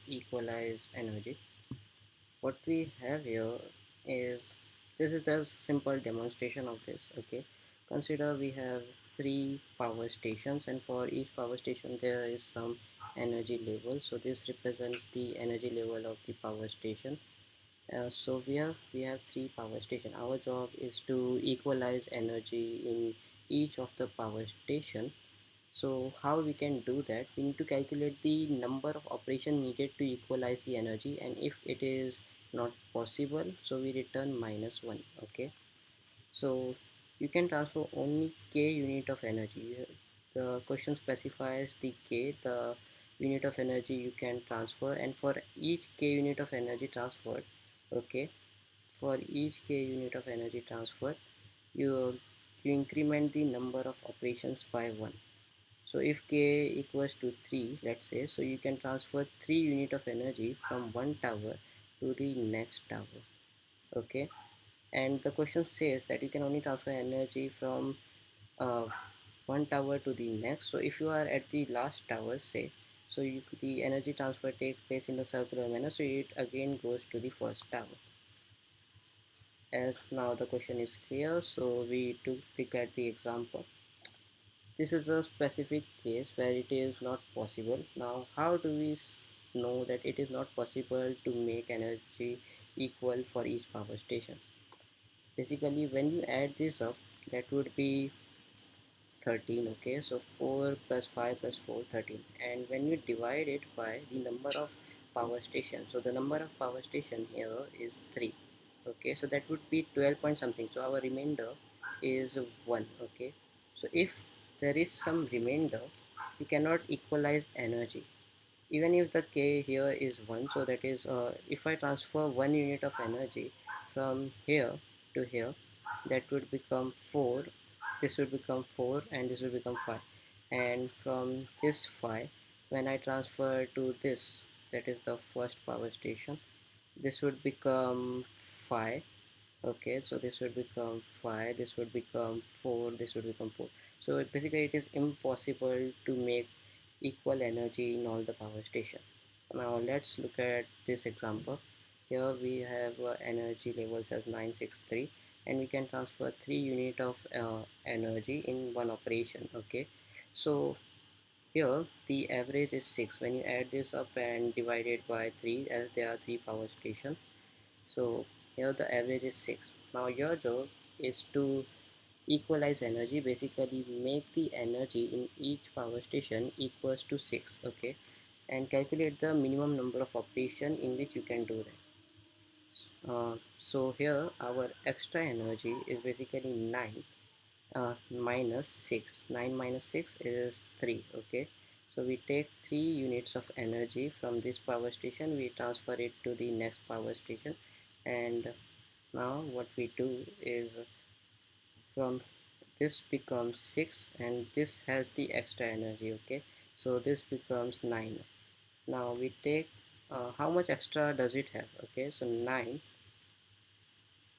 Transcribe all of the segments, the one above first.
equalize energy. What we have here is, this is the simple demonstration of this. Okay, consider we have three power stations, and for each power station there is some energy level. So this represents the energy level of the power station. So we have three power station. Our job is to equalize energy in each of the power station. So how we can do that? We need to calculate the number of operation needed to equalize the energy, and if it is not possible, so we return -1. Okay, so you can transfer only k unit of energy. The question specifies the k, the unit of energy you can transfer, and for each k unit of energy transferred, okay, for each k unit of energy transferred, you increment the number of operations by 1. So if k equals to 3, let's say, so you can transfer 3 unit of energy from one tower to the next tower. Okay, and the question says that you can only transfer energy from uh, one tower to the next. So if you are at the last tower, say, so the energy transfer takes place in a circular manner, so it again goes to the first tower. As now the question is clear, so we took look at the example. This is a specific case where it is not possible. Now how do we know that it is not possible to make energy equal for each power station? Basically, when you add this up, that would be 13. Okay, so 4 plus 5 plus 4, 13. And when you divide it by the number of power station, so the number of power station here is 3. Okay, so that would be 12 point something, so our remainder is 1. Okay, so if there is some remainder, we cannot equalize energy even if the k here is 1. So that is, if I transfer 1 unit of energy from here to here, that would become 4, this would become 4, and this will become 5. And from this 5, when I transfer to this, that is the first power station, this would become 5. Okay, so this would become 5, this would become 4, this would become 4. So basically it is impossible to make equal energy in all the power station. Now let's look at this example. Here we have energy levels as 963, and we can transfer 3 unit of energy in one operation. Okay, so here the average is 6 when you add this up and divide it by 3, as there are 3 power stations. So here the average is 6. Now your job is to equalize energy, basically make the energy in each power station equals to 6. Okay, and calculate the minimum number of operation in which you can do that. So here our extra energy is basically 9 minus 6. 9 minus 6 is 3. Okay, so we take 3 units of energy from this power station, we transfer it to the next power station, and now what we do is, from this becomes 6 and this has the extra energy. Okay, so this becomes 9. Now we take, how much extra does it have? Okay, so 9,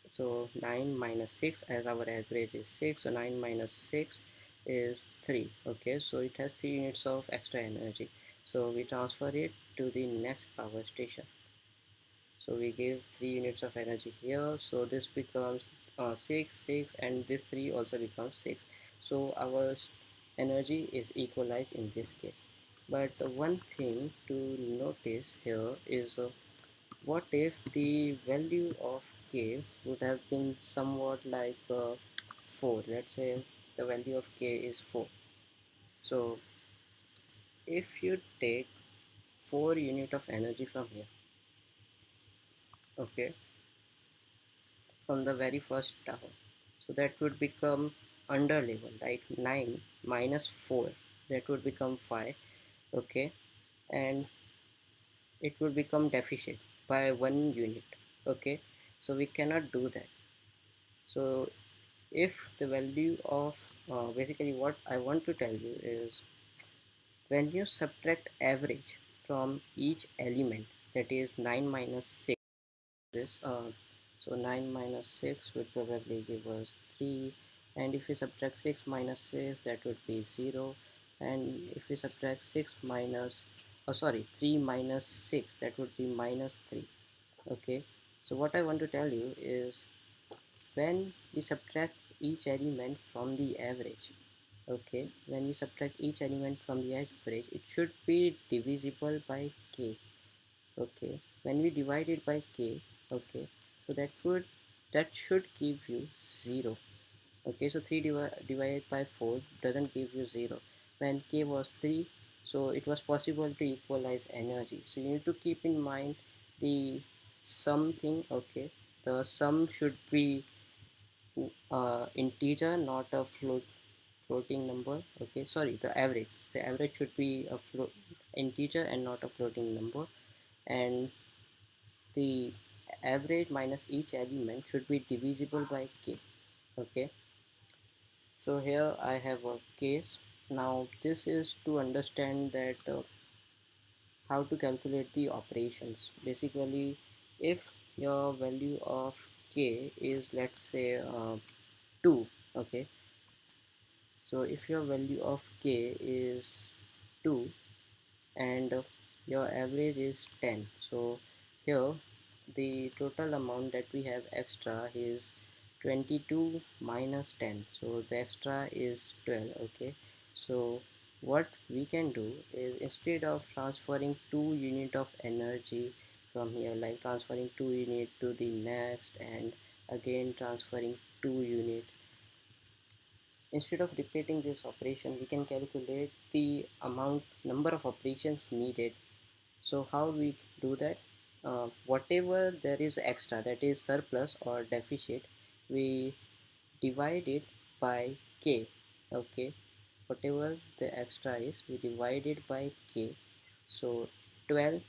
so 9 minus 6, as our average is 6, so 9 minus 6 is 3. Okay, so it has 3 units of extra energy, so we transfer it to the next power station. So we give 3 units of energy here, so this becomes 6, 6, and this 3 also becomes 6. So our energy is equalized in this case. But one thing to notice here is, what if the value of k would have been somewhat like 4? Let's say the value of k is 4. So if you take 4 unit of energy from here, okay, from the very first tower, so that would become under level, like 9 minus 4, that would become 5. Okay, and it would become deficient by 1 unit. Okay, so we cannot do that. So if the value of, basically what I want to tell you is, when you subtract average from each element, that is 9 minus 6, this so 9 minus 6 would probably give us 3, and if we subtract 6 minus 6, that would be 0, and if we subtract 6 minus oh sorry, 3 minus 6, that would be minus 3. Okay, so what I want to tell you is when we subtract each element from the average, okay, when we subtract each element from the average, it should be divisible by k. Okay, when we divide it by k, okay, so that should give you 0. Okay, so 3 divided by 4 doesn't give you 0. When k was 3, so it was possible to equalize energy. So you need to keep in mind the sum thing. Okay, the sum should be integer, not a floating number. Okay, sorry, the average should be a float integer and not a floating number. And the average minus each element should be divisible by k. Okay, so here I have a case. Now this is to understand that how to calculate the operations. Basically, if your value of k is, let's say, 2. Okay, so if your value of k is 2 and your average is 10, so here the total amount that we have extra is 22 minus 10, so the extra is 12. Okay, so what we can do is, instead of transferring 2 unit of energy from here, like transferring 2 unit to the next and again transferring 2 unit, instead of repeating this operation, we can calculate the amount number of operations needed. So how we do that? Whatever there is extra, that is surplus or deficit, we divide it by k. Okay, whatever the extra is, we divide it by k. So 12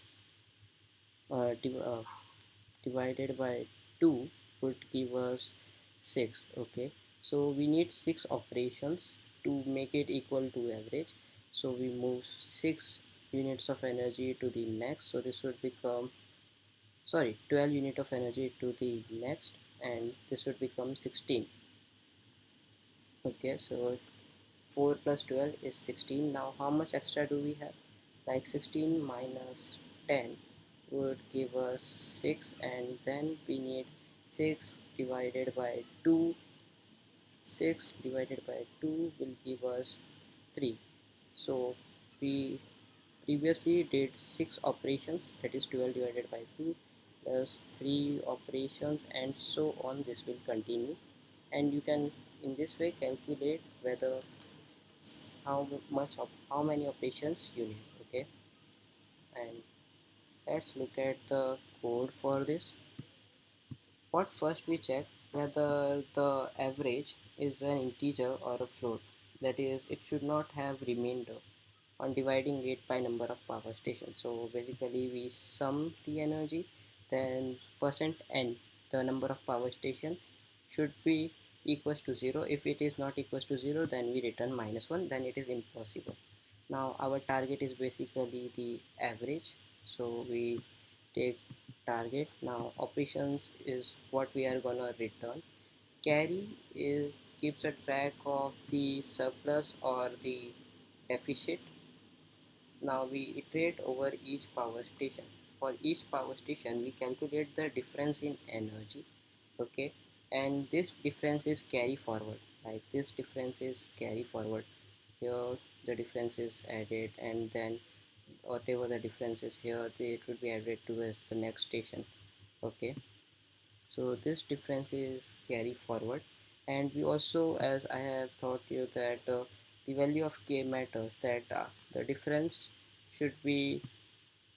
divided by 2 would give us 6. Okay, so we need 6 operations to make it equal to average. So we move 6 units of energy to the next, so this would become, sorry, 12 unit of energy to the next, and this would become 16. Okay, so 4 plus 12 is 16. Now how much extra do we have? Like 16 minus 10 would give us 6, and then we need 6 divided by 2. 6 divided by 2 will give us 3. So we previously did 6 operations, that is 12 divided by 2 plus 3 operations, and so on. This will continue, and you can in this way calculate whether how many operations you need. Okay, and let's look at the code for this. What first we check whether the average is an integer or a float. That is, it should not have remainder on dividing it by number of power stations. So basically we sum the energy, then percent n, the number of power station, should be equals to 0. If it is not equals to 0, then we return -1, then it is impossible. Now our target is basically the average, so we take target. Now operations is what we are gonna return. Carry is keeps a track of the surplus or the deficit. Now we iterate over each power station. For each power station we calculate the difference in energy. Okay, and this difference is carry forward, like this difference is carry forward. Here the difference is added, and then whatever the difference is here, it would be added towards the next station. Okay, so this difference is carry forward. And we also, as I have taught you, that the value of k matters, that the difference should be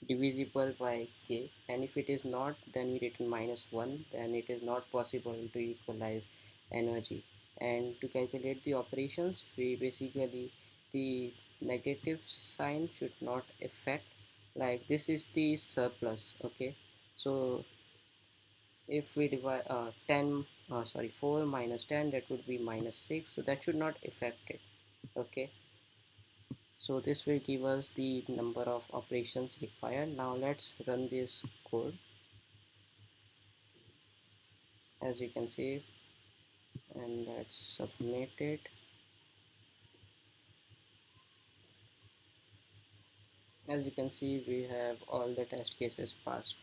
divisible by k, and if it is not, then we return -1, then it is not possible to equalize energy. And to calculate the operations, we basically, the negative sign should not affect, like this is the surplus. Okay, so if we divide 10 sorry 4 minus 10, that would be -6, so that should not affect it. Okay, so this will give us the number of operations required. Now let's run this code. As you can see, and let's submit it. As you can see, we have all the test cases passed.